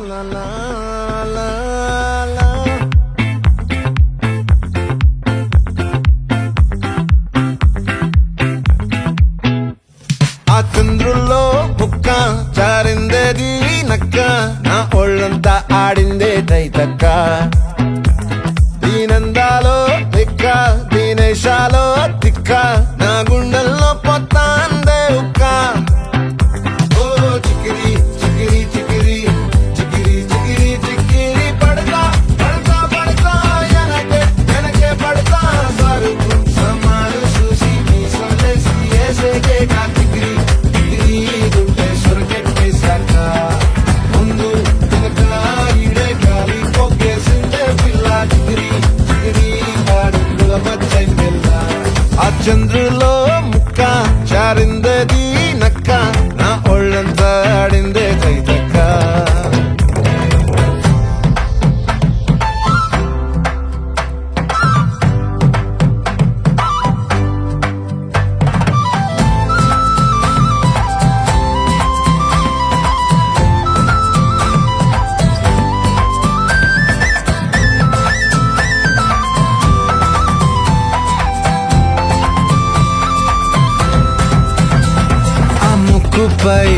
la la la la. ఆ చంద్రుల్లో బుక్క చారిందేది నక్క నా ఒళ్ళంతా ఆడిందే తైతక్క దీనందాలో తిక్క దీనేశాలో తిక్క నా గుండెల్లో పొత్తాందే ఉక్క ఓ చికిరి చికిరి చికిరి చికిరి చికిరి చికిరి పడతా పడతా పడతా ఎనకే ఎనకే పడతా సరుకు సమారు చూసి మీ సొలేసి ఏసేకే కా చికిరి చికిరి గుండె సొరకెట్టేశాక ముందు వెనక ఈడే గాలి పొగ్గేసిందే పిల్ల చికిరి చికిరి అడుగుల మధ్య పిల్ల ఆ చంద్రులో ముక్క చారిందది నక్క నా ఒళ్ళంతా ఆడిందే కైతక్క ముక్కుపై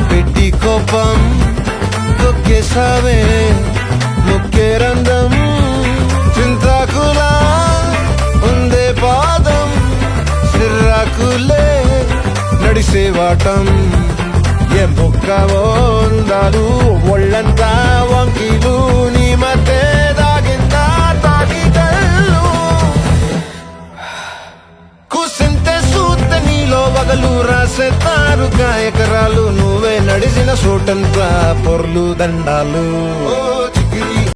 పెట్టి కోపం తొక్కేసావే ముక్కే రంధం చింతాకులా ఉందే పాదం సిర్రాకులే నడిసేవాటం ఏ బొక్కవో ఉందాలు ఒళ్ళంతా వంకీలు నీ మధ్య దాగిందా తాగిదల్లు కూసింతే సూత్త నీలో వగలు రాసేతారు ఎకరాలు నువ్వే నడిసిన చోటంతా పొర్లు దండాలు